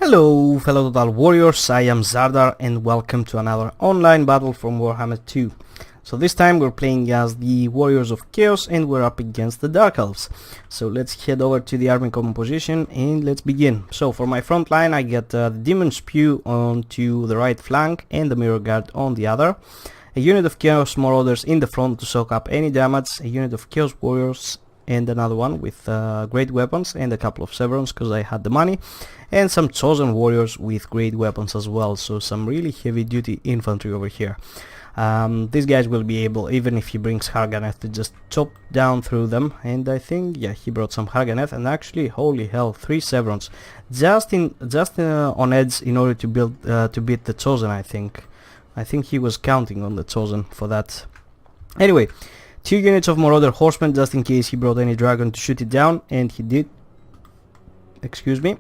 Hello fellow Total Warriors, I am Zardar and welcome to another online battle from Warhammer 2. So this time we're playing as the Warriors of Chaos and we're up against the Dark Elves. So let's head over to the army composition and let's begin. So for my front line I get the Demon Spew onto the right flank and the Mirror Guard on the other. A unit of Chaos Marauders in the front to soak up any damage, a unit of Chaos Warriors and another one with great weapons and a couple of Severance because I had the money, and some Chosen Warriors with great weapons as well, so some really heavy duty infantry over here. These guys will be able, even if he brings Harganeth, to just chop down through them, and I think, yeah, he brought some Harganeth, and actually, holy hell, 3 Severance, just on edge in order to build to beat the Chosen. I think he was counting on the Chosen for that. Anyway, 2 units of Marauder Horsemen just in case he brought any dragon to shoot it down, and he did. Excuse me.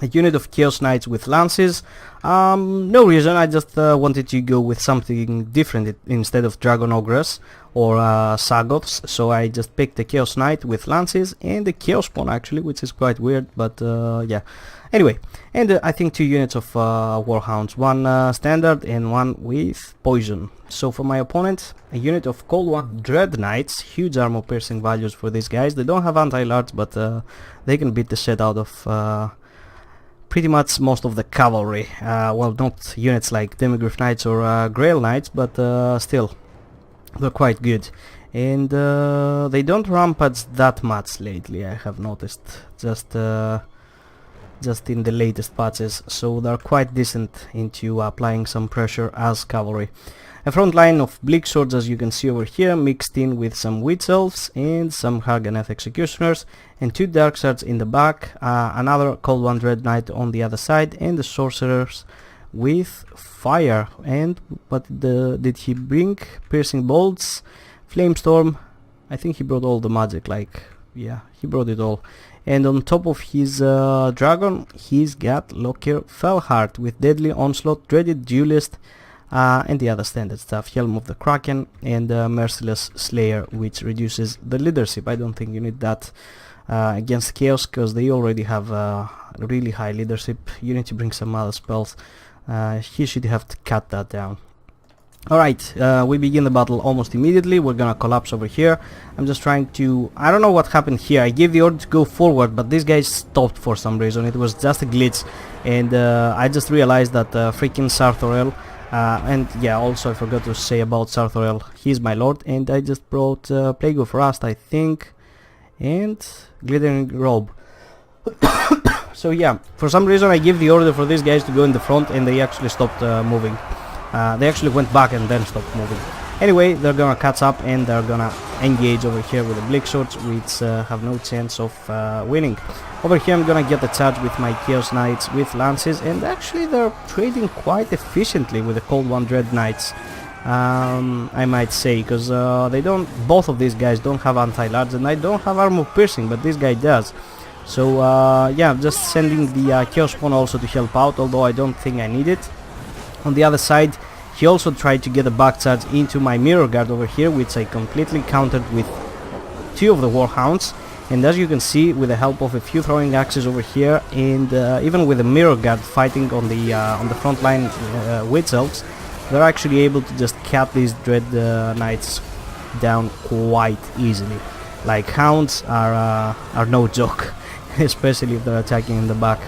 A unit of Chaos Knights with lances. No reason, I just wanted to go with something different instead of Dragon Ogress or Sagoths, so I just picked the Chaos Knight with lances and the Chaos Spawn actually, which is quite weird, but yeah. Anyway, and I think 2 units of Warhounds, 1 standard and 1 with poison. So for my opponent, a unit of Cold One Dread Knights, huge armor piercing values for these guys. They don't have anti-large, but they can beat the shit out of pretty much most of the cavalry. Well, not units like Demigryph Knights or Grail Knights, but still, they're quite good. And they don't rampage that much lately, I have noticed, just in the latest patches, so they're quite decent into applying some pressure as cavalry. A front line of Bleak Swords, as you can see over here, mixed in with some Witch Elves and some Harganeth Executioners, and 2 Dark Swords in the back, another Cold One Dread Knight on the other side, and the Sorcerers with fire. And what did he bring? Piercing Bolts, Flamestorm. I think he brought all the magic, like, yeah, he brought it all. And on top of his dragon, he's got Lockyer Fellheart with Deadly Onslaught, Dreaded Duelist, and the other standard stuff, Helm of the Kraken and Merciless Slayer, which reduces the leadership. I don't think you need that against Chaos, because they already have really high leadership. You need to bring some other spells. He should have to cut that down. Alright, we begin the battle almost immediately. We're gonna collapse over here. I'm just trying to... I don't know what happened here. I gave the order to go forward, but these guys stopped for some reason. It was just a glitch, and I just realized that freaking Sarthorel... and yeah, also I forgot to say about Sarthorel, he's my lord, and I just brought Plague of Rust, I think, and Glittering Robe. So yeah, for some reason I gave the order for these guys to go in the front, and they actually stopped moving. They actually went back and then stopped moving. Anyway, they're gonna catch up and they're gonna engage over here with the Bleak Swords, which have no chance of winning. Over here I'm gonna get the charge with my Chaos Knights with lances, and actually they're trading quite efficiently with the Cold One Dread Knights, I might say, because they don't. Both of these guys don't have anti-large, and I don't have armor piercing, but this guy does. So yeah, I'm just sending the Chaos Spawn also to help out, although I don't think I need it. On the other side, he also tried to get a back charge into my Mirror Guard over here, which I completely countered with 2 of the Warhounds. And as you can see, with the help of a few throwing axes over here, and even with the Mirror Guard fighting on the front line Witch Elves, they're actually able to just cut these Dread Knights down quite easily. Like, Hounds are no joke, especially if they're attacking in the back.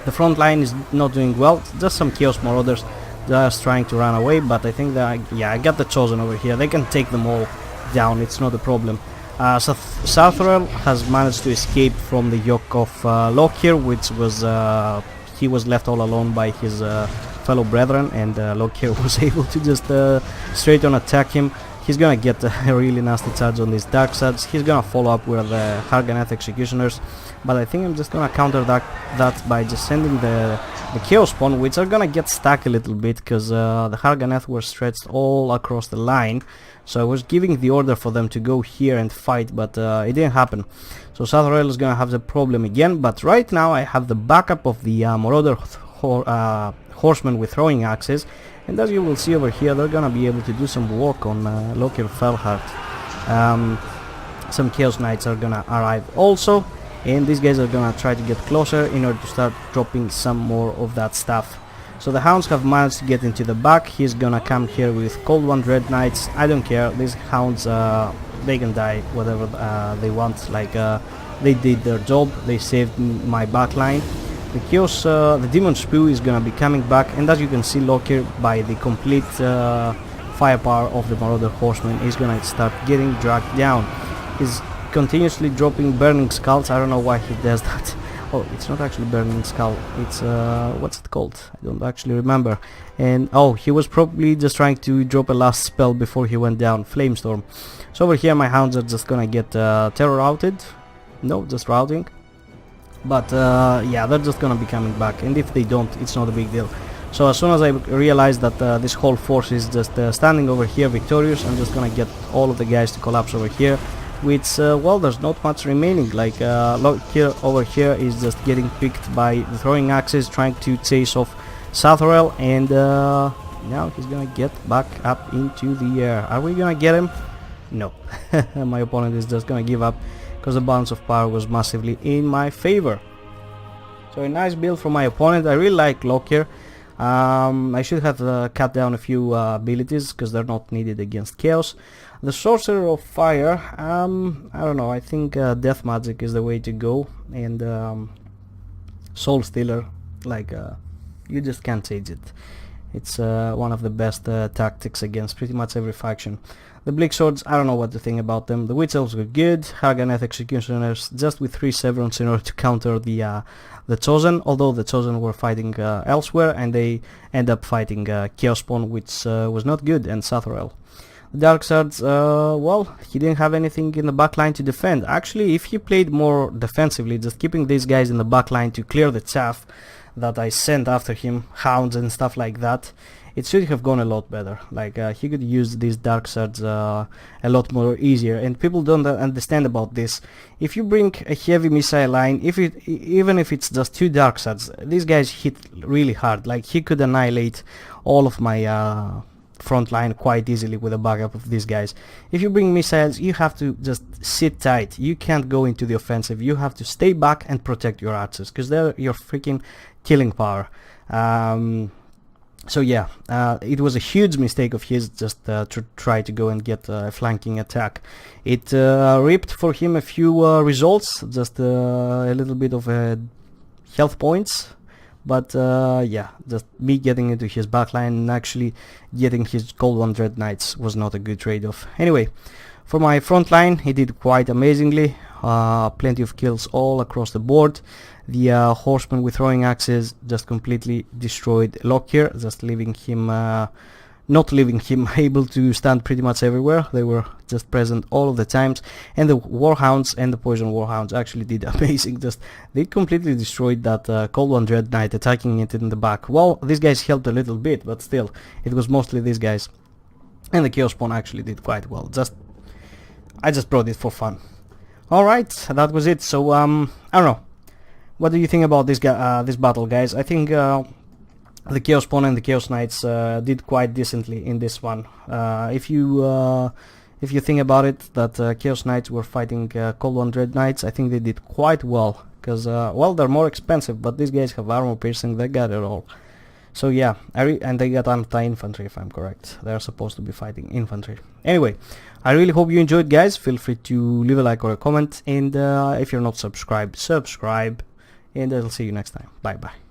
The front line is not doing well, just some Chaos Marauders just trying to run away, but I think that, yeah, I got the Chosen over here. They can take them all down, it's not a problem. Sarthorel has managed to escape from the yoke of Lockyer, which was, he was left all alone by his fellow brethren, and Lockyer was able to just straight on attack him. He's gonna get a really nasty charge on these Dark Swords. He's gonna follow up with the Harganeth Executioners, but I think I'm just gonna counter that by just sending the Chaos Spawn, which are gonna get stuck a little bit, because the Harganeth were stretched all across the line. So I was giving the order for them to go here and fight, but it didn't happen. So Sarthorel is gonna have the problem again, but right now I have the backup of the Marauder Horsemen with throwing axes. And as you will see over here, they're gonna be able to do some work on Lockyer Fellheart. Some Chaos Knights are gonna arrive also, and these guys are gonna try to get closer in order to start dropping some more of that stuff. So the hounds have managed to get into the back. He's gonna come here with Cold One Dread Knights. I don't care, these hounds, they can die whatever they want, like they did their job, they saved my backline. The Chaos, the Demon Spew is gonna be coming back, and as you can see, Loki, by the complete firepower of the Marauder Horseman, is gonna start getting dragged down. He's continuously dropping Burning Skulls. I don't know why he does that. Oh, it's not actually Burning Skull, it's what's it called? I don't actually remember. And oh, he was probably just trying to drop a last spell before he went down, Flamestorm. So over here my hounds are just gonna get terror routed. No, just routing. But yeah, they're just gonna be coming back, and if they don't, it's not a big deal. So as soon as I realized that this whole force is just standing over here victorious, I'm just gonna get all of the guys to collapse over here, which well, there's not much remaining. Like here over here is just getting picked by the throwing axes, trying to chase off Sathrel, and now he's gonna get back up into the air. Are we gonna get him? No. My opponent is just gonna give up because the balance of power was massively in my favor. So a nice build from my opponent. I really like Loki. I should have cut down a few abilities because they're not needed against Chaos. The Sorcerer of Fire, I don't know, I think Death Magic is the way to go, and Soul Stealer, like you just can't change it. It's one of the best tactics against pretty much every faction. The Bleak Swords, I don't know what to think about them. The Witch Elves were good. Haganeth Executioners just with 3 Severance in order to counter the Chosen, although the Chosen were fighting elsewhere, and they end up fighting Chaos Spawn, which was not good, and Sathrel. The Dark Swords, well, he didn't have anything in the backline to defend. Actually, if he played more defensively, just keeping these guys in the backline to clear the chaff that I sent after him, hounds and stuff like that, it should have gone a lot better. Like he could use these Dark Swords a lot more easier, and people don't understand about this. If you bring a heavy missile line, even if it's just 2 Dark Swords, these guys hit really hard. Like he could annihilate all of my front line quite easily with a backup of these guys. If you bring missiles, you have to just sit tight. You can't go into the offensive. You have to stay back and protect your archers, because they're your freaking killing power. So yeah, it was a huge mistake of his just to try to go and get a flanking attack. It ripped for him a few results, just a little bit of health points, but yeah, just me getting into his backline and actually getting his Cold One Dread Knights was not a good trade-off. Anyway, for my front line, he did quite amazingly. Plenty of kills all across the board. The horsemen with throwing axes just completely destroyed Lockyer, just leaving him, not leaving him able to stand pretty much everywhere. They were just present all of the times, and the Warhounds and the Poison Warhounds actually did amazing. Just they completely destroyed that Cold One Dread Knight, attacking it in the back. Well, these guys helped a little bit, but still, it was mostly these guys. And the Chaos Spawn actually did quite well. I just brought it for fun. Alright, that was it. So I don't know. What do you think about this battle, guys? I think the Chaos Spawn and the Chaos Knights did quite decently in this one. If you think about it, that Chaos Knights were fighting Cold One Dread Knights, I think they did quite well, because well, they're more expensive, but these guys have armor piercing. They got it all. So yeah, and they got anti-infantry, if I'm correct. They're supposed to be fighting infantry. Anyway, I really hope you enjoyed, guys. Feel free to leave a like or a comment, and if you're not subscribed, subscribe, and I'll see you next time. Bye bye.